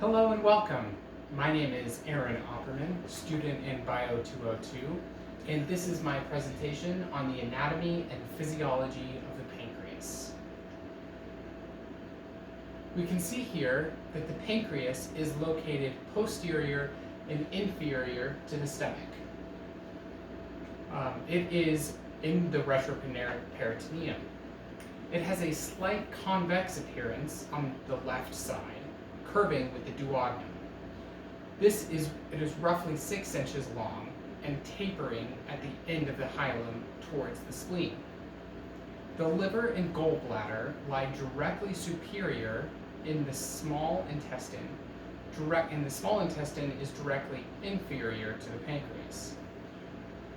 Hello and welcome. My name is Aaron Opperman, student in Bio 202, and this is my presentation on the anatomy and physiology of the pancreas. We can see here that the pancreas is located posterior and inferior to the stomach. It is in the retroperitoneum. It has a slight convex appearance on the left side, curving with the duodenum. It is roughly 6 inches long and tapering at the end of the hilum towards the spleen. The liver and gallbladder lie directly superior in the small intestine. The small intestine is directly inferior to the pancreas.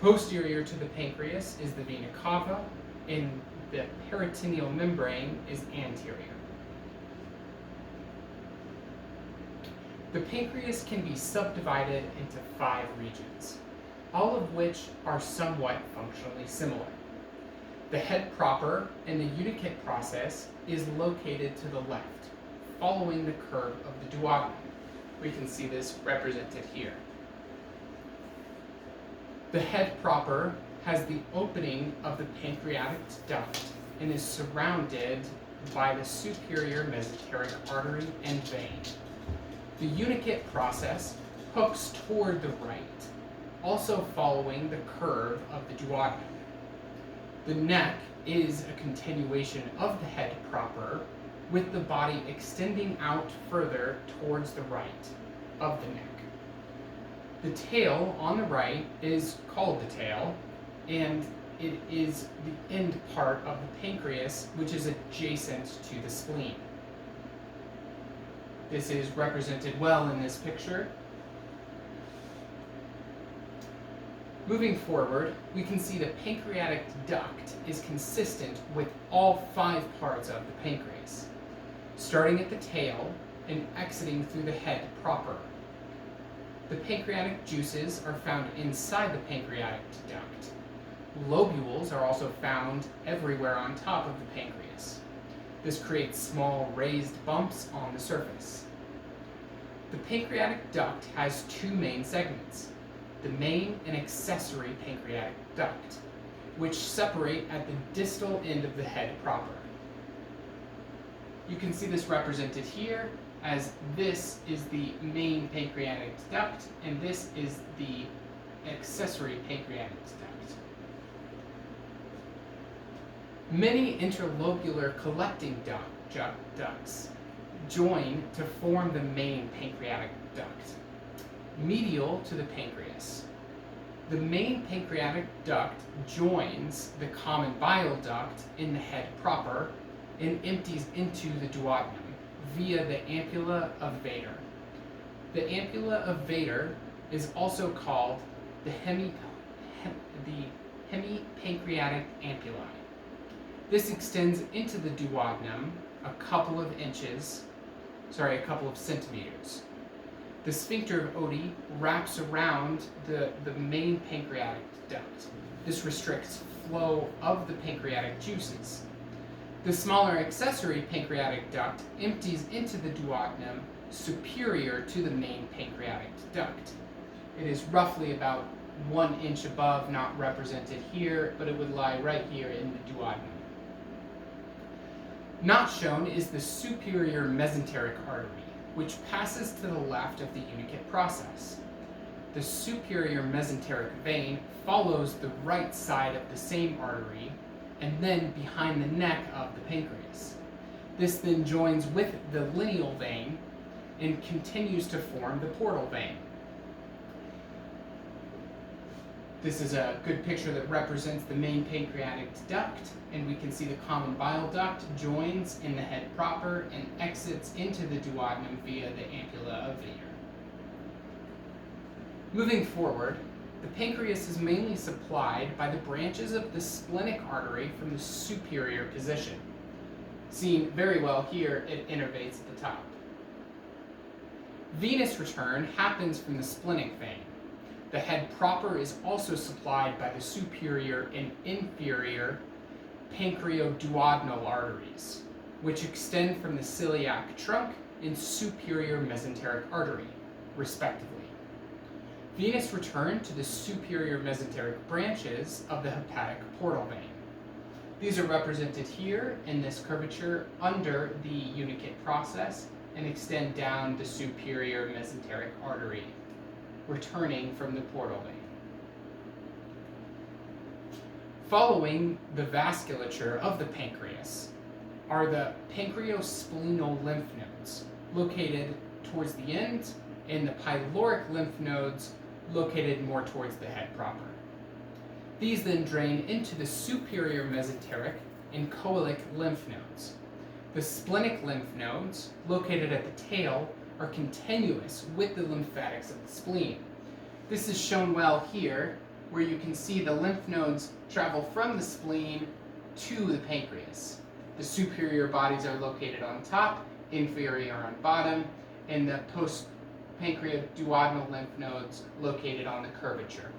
Posterior to the pancreas is the vena cava, and the peritoneal membrane is anterior. The pancreas can be subdivided into 5 regions, all of which are somewhat functionally similar. The head proper and the Unicate process is located to the left, following the curve of the duodenum. We can see this represented here. The head proper has the opening of the pancreatic duct and is surrounded by the superior mesenteric artery and vein. The Unicate process hooks toward the right, also following the curve of the duodenum. The neck is a continuation of the head proper, with the body extending out further towards the right of the neck. The tail on the right is called the tail, and it is the end part of the pancreas, which is adjacent to the spleen. This is represented well in this picture. Moving forward, we can see the pancreatic duct is consistent with all 5 parts of the pancreas, starting at the tail and exiting through the head proper. The pancreatic juices are found inside the pancreatic duct. Lobules are also found everywhere on top of the pancreas. This creates small raised bumps on the surface. The pancreatic duct has 2 main segments, the main and accessory pancreatic duct, which separate at the distal end of the head proper. You can see this represented here, as this is the main pancreatic duct and this is the accessory pancreatic duct. Many interlobular collecting ducts join to form the main pancreatic duct, medial to the pancreas. The main pancreatic duct joins the common bile duct in the head proper and empties into the duodenum via the ampulla of Vater. The ampulla of Vater is also called the hemipancreatic ampullae. This extends into the duodenum a couple of centimeters. The sphincter of Oddi wraps around the main pancreatic duct. This restricts flow of the pancreatic juices. The smaller accessory pancreatic duct empties into the duodenum superior to the main pancreatic duct. It is roughly about 1 inch above, not represented here, but it would lie right here in the duodenum. Not shown is the superior mesenteric artery, which passes to the left of the Unicate process. The superior mesenteric vein follows the right side of the same artery and then behind the neck of the pancreas. This then joins with the lineal vein and continues to form the portal vein. This is a good picture that represents the main pancreatic duct, and we can see the common bile duct joins in the head proper and exits into the duodenum via the ampulla of Vater. Moving forward, the pancreas is mainly supplied by the branches of the splenic artery from the superior position. Seen very well here, it innervates at the top. Venous return happens from the splenic vein. The head proper is also supplied by the superior and inferior pancreoduodenal arteries, which extend from the celiac trunk and superior mesenteric artery, respectively. Venous return to the superior mesenteric branches of the hepatic portal vein. These are represented here in this curvature under the Unicate process and extend down the superior mesenteric artery, returning from the portal vein. Following the vasculature of the pancreas are the pancreosplenal lymph nodes, located towards the end, and the pyloric lymph nodes, located more towards the head proper. These then drain into the superior mesenteric and coeliac lymph nodes. The splenic lymph nodes, located at the tail, are continuous with the lymphatics of the spleen. This is shown well here, where you can see the lymph nodes travel from the spleen to the pancreas. The superior bodies are located on top, inferior on bottom, and the post-pancreaduodenal lymph nodes located on the curvature.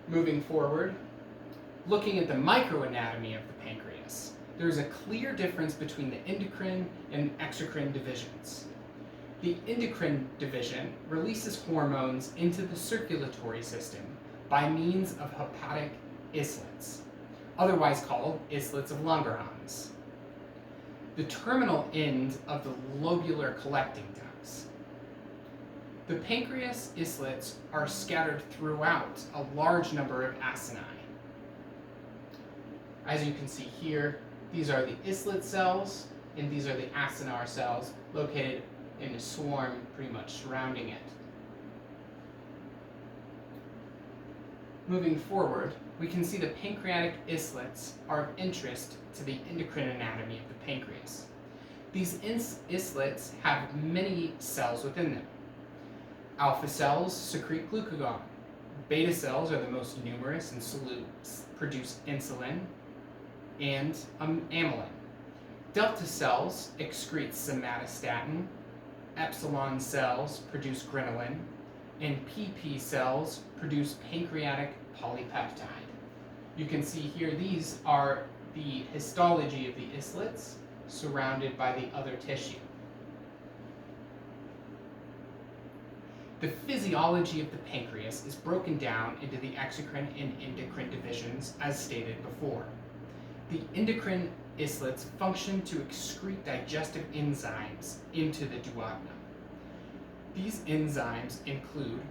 Moving forward, looking at the microanatomy of the pancreas, there is a clear difference between the endocrine and exocrine divisions. The endocrine division releases hormones into the circulatory system by means of hepatic islets, otherwise called islets of Langerhans. The terminal end of the lobular collecting ducts. The pancreas islets are scattered throughout a large number of acini. As you can see here, these are the islet cells, and these are the acinar cells located in a swarm pretty much surrounding it. Moving forward, we can see the pancreatic islets are of interest to the endocrine anatomy of the pancreas. These islets have many cells within them. Alpha cells secrete glucagon. Beta cells are the most numerous and produce insulin and amylin. Delta cells excrete somatostatin. Epsilon cells produce ghrelin, and PP cells produce pancreatic polypeptide. You can see here these are the histology of the islets surrounded by the other tissue. The physiology of the pancreas is broken down into the exocrine and endocrine divisions as stated before. The endocrine islets function to excrete digestive enzymes into the duodenum. These enzymes include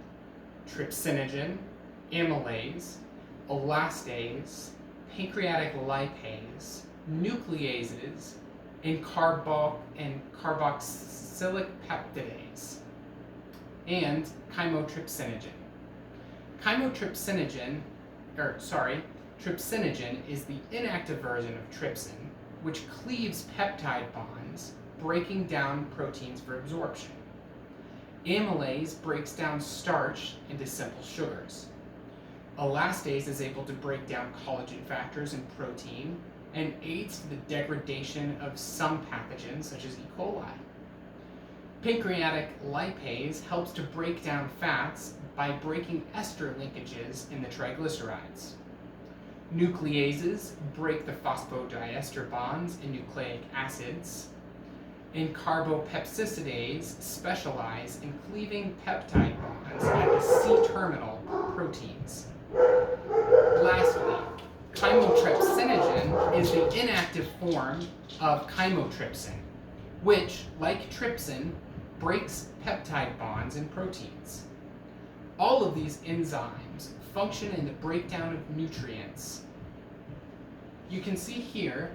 trypsinogen, amylase, elastase, pancreatic lipase, nucleases, and carboxylic peptidase, and chymotrypsinogen. Trypsinogen is the inactive version of trypsin, which cleaves peptide bonds, breaking down proteins for absorption. Amylase breaks down starch into simple sugars. Elastase is able to break down collagen factors and protein and aids the degradation of some pathogens such as E. coli. Pancreatic lipase helps to break down fats by breaking ester linkages in the triglycerides. Nucleases break the phosphodiester bonds in nucleic acids, and carbopeptisidase specialize in cleaving peptide bonds at the C-terminal proteins. Lastly, chymotrypsinogen is the inactive form of chymotrypsin, which, like trypsin, breaks peptide bonds in proteins. All of these enzymes function in the breakdown of nutrients. You can see here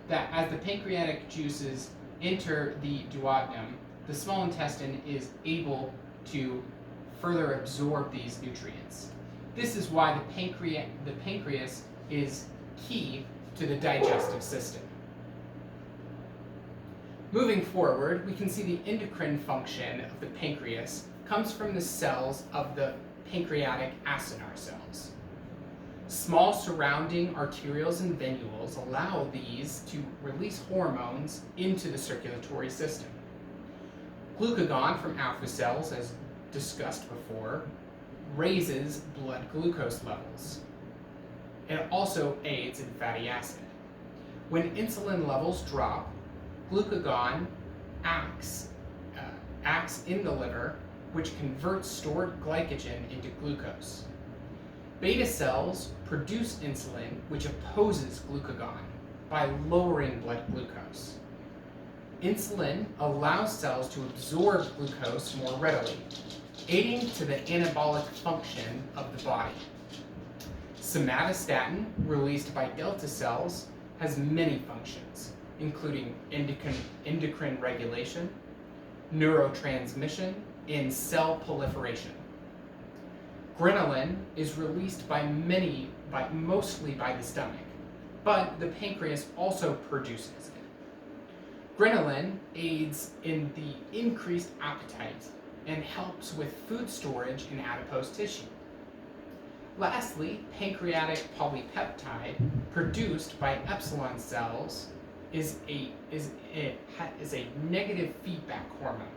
that as the pancreatic juices enter the duodenum, the small intestine is able to further absorb these nutrients. This is why the pancreas is key to the digestive system. Moving forward, we can see the endocrine function of the pancreas comes from the cells of the pancreatic acinar cells. Small surrounding arterioles and venules allow these to release hormones into the circulatory system. Glucagon from alpha cells, as discussed before, raises blood glucose levels. It also aids in fatty acid. When insulin levels drop, glucagon acts in the liver, which converts stored glycogen into glucose. Beta cells produce insulin, which opposes glucagon by lowering blood glucose. Insulin allows cells to absorb glucose more readily, aiding to the anabolic function of the body. Somatostatin, released by delta cells, has many functions, including endocrine regulation, neurotransmission, and cell proliferation. Ghrelin is released mostly by the stomach, but the pancreas also produces it. Ghrelin aids in the increased appetite and helps with food storage in adipose tissue. Lastly, pancreatic polypeptide, produced by epsilon cells, is a negative feedback hormone.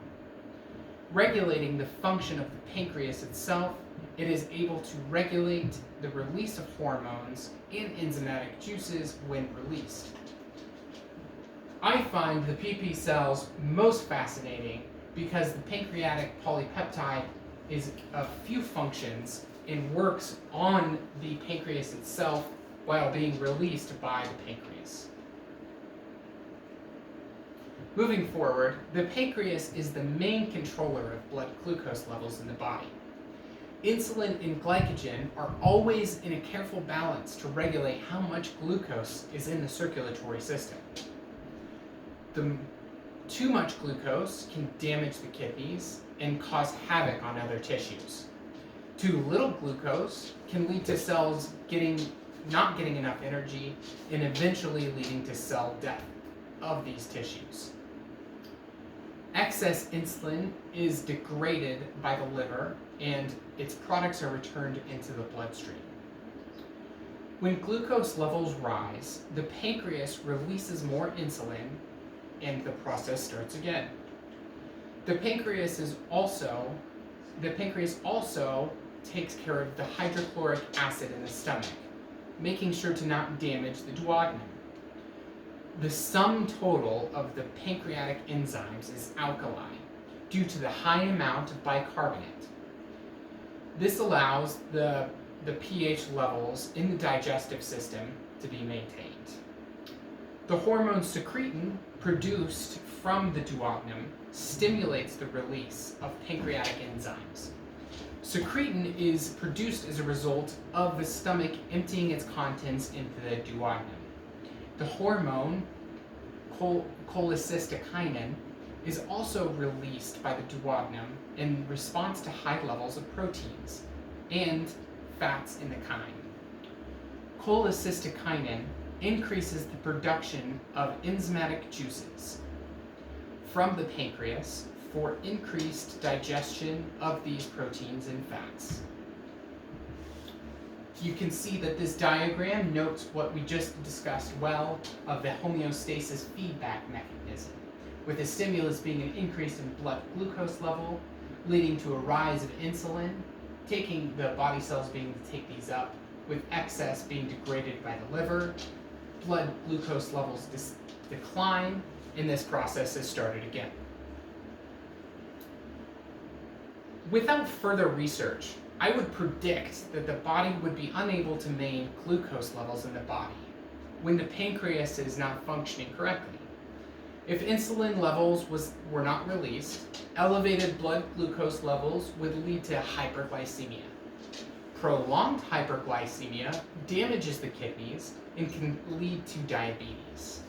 Regulating the function of the pancreas itself, it is able to regulate the release of hormones and enzymatic juices when released. I find the PP cells most fascinating because the pancreatic polypeptide is a few functions and works on the pancreas itself while being released by the pancreas. Moving forward, the pancreas is the main controller of blood glucose levels in the body. Insulin and glycogen are always in a careful balance to regulate how much glucose is in the circulatory system. Too much glucose can damage the kidneys and cause havoc on other tissues. Too little glucose can lead to cells not getting enough energy and eventually leading to cell death of these tissues. Excess insulin is degraded by the liver and its products are returned into the bloodstream. When glucose levels rise, the pancreas releases more insulin and the process starts again. The pancreas also takes care of the hydrochloric acid in the stomach, making sure to not damage the duodenum. The sum total of the pancreatic enzymes is alkaline due to the high amount of bicarbonate. This allows the pH levels in the digestive system to be maintained. The hormone secretin produced from the duodenum stimulates the release of pancreatic enzymes. Secretin is produced as a result of the stomach emptying its contents into the duodenum. The hormone cholecystokinin is also released by the duodenum in response to high levels of proteins and fats in the chyme. Cholecystokinin increases the production of enzymatic juices from the pancreas for increased digestion of these proteins and fats. You can see that this diagram notes what we just discussed well of the homeostasis feedback mechanism, with the stimulus being an increase in blood glucose level, leading to a rise of insulin, taking the body cells being able to take these up, with excess being degraded by the liver, blood glucose levels decline, and this process is started again. Without further research, I would predict that the body would be unable to maintain glucose levels in the body when the pancreas is not functioning correctly. If insulin levels were not released, elevated blood glucose levels would lead to hyperglycemia. Prolonged hyperglycemia damages the kidneys and can lead to diabetes.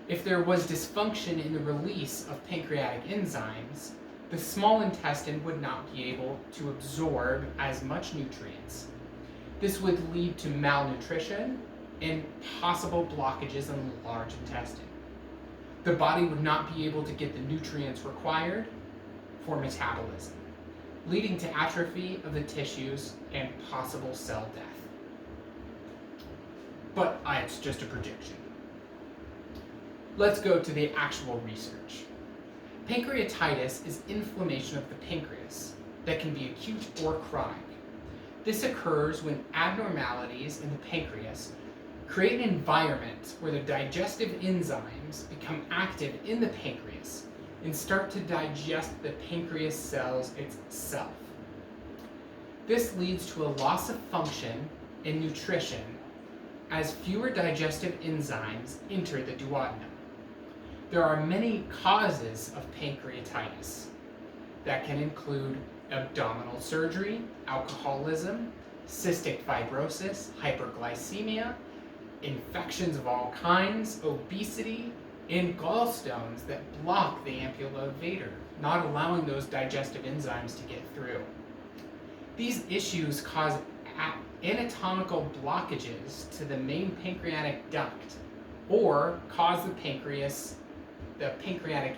If there was dysfunction in the release of pancreatic enzymes, the small intestine would not be able to absorb as much nutrients. This would lead to malnutrition and possible blockages in the large intestine. The body would not be able to get the nutrients required for metabolism, leading to atrophy of the tissues and possible cell death. But it's just a prediction. Let's go to the actual research. Pancreatitis is inflammation of the pancreas that can be acute or chronic. This occurs when abnormalities in the pancreas create an environment where the digestive enzymes become active in the pancreas and start to digest the pancreas cells itself. This leads to a loss of function in nutrition as fewer digestive enzymes enter the duodenum. There are many causes of pancreatitis that can include abdominal surgery, alcoholism, cystic fibrosis, hyperglycemia, infections of all kinds, obesity, and gallstones that block the ampulovator, not allowing those digestive enzymes to get through. These issues cause anatomical blockages to the main pancreatic duct or cause the pancreatic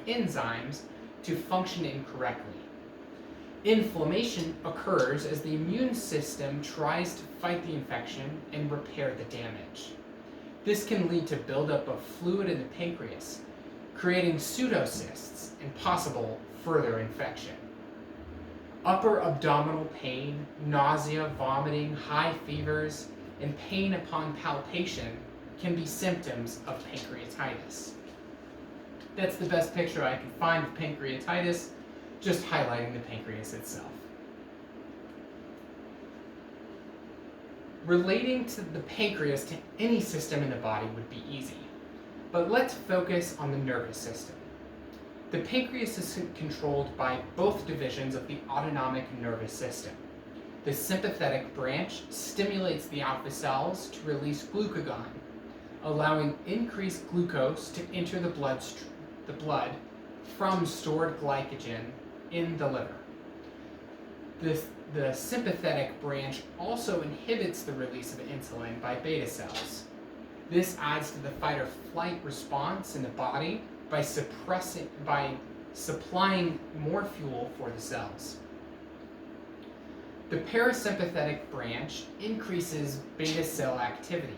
enzymes to function incorrectly. Inflammation occurs as the immune system tries to fight the infection and repair the damage. This can lead to buildup of fluid in the pancreas, creating pseudocysts and possible further infection. Upper abdominal pain, nausea, vomiting, high fevers, and pain upon palpation can be symptoms of pancreatitis. That's the best picture I can find of pancreatitis, just highlighting the pancreas itself. Relating to the pancreas to any system in the body would be easy, but let's focus on the nervous system. The pancreas is controlled by both divisions of the autonomic nervous system. The sympathetic branch stimulates the alpha cells to release glucagon, allowing increased glucose to enter the blood from stored glycogen in the liver. The sympathetic branch also inhibits the release of insulin by beta cells. This adds to the fight or flight response in the body by supplying more fuel for the cells. The parasympathetic branch increases beta cell activity.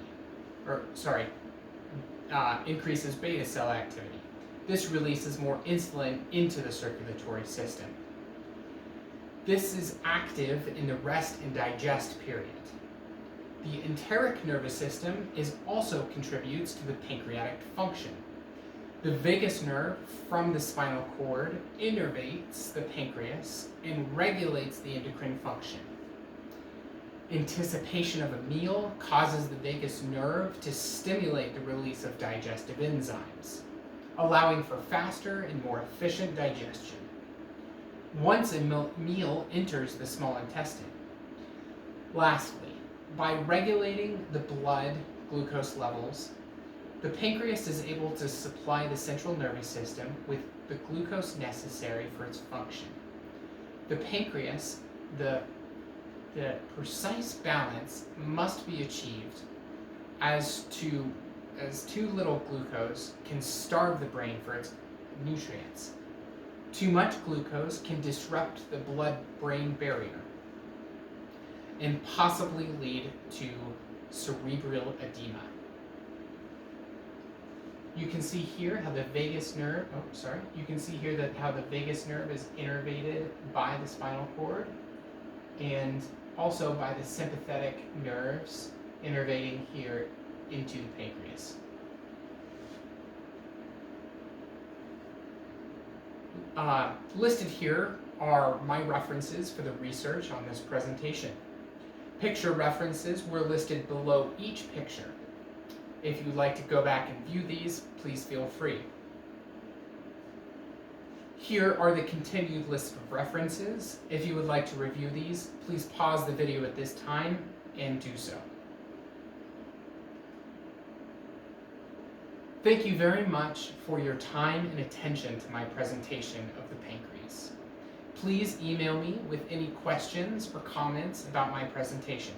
This releases more insulin into the circulatory system. This is active in the rest and digest period. The enteric nervous system also contributes to the pancreatic function. The vagus nerve from the spinal cord innervates the pancreas and regulates the endocrine function. Anticipation of a meal causes the vagus nerve to stimulate the release of digestive enzymes, allowing for faster and more efficient digestion. Once a meal enters the small intestine. Lastly, by regulating the blood glucose levels, the pancreas is able to supply the central nervous system with the glucose necessary for its function. The pancreas, the precise balance must be achieved as too little glucose can starve the brain for its nutrients. Too much glucose can disrupt the blood-brain barrier and possibly lead to cerebral edema. You can see here how the vagus nerve, how the vagus nerve is innervated by the spinal cord and also by the sympathetic nerves innervating here into the pancreas. Listed here are my references for the research on this presentation. Picture references were listed below each picture. If you'd like to go back and view these, please feel free. Here are the continued list of references. If you would like to review these, please pause the video at this time and do so. Thank you very much for your time and attention to my presentation of the pancreas. Please email me with any questions or comments about my presentation.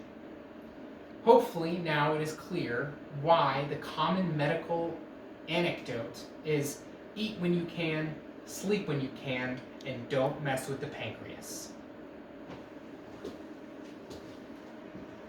Hopefully now it is clear why the common medical anecdote is eat when you can, sleep when you can, and don't mess with the pancreas.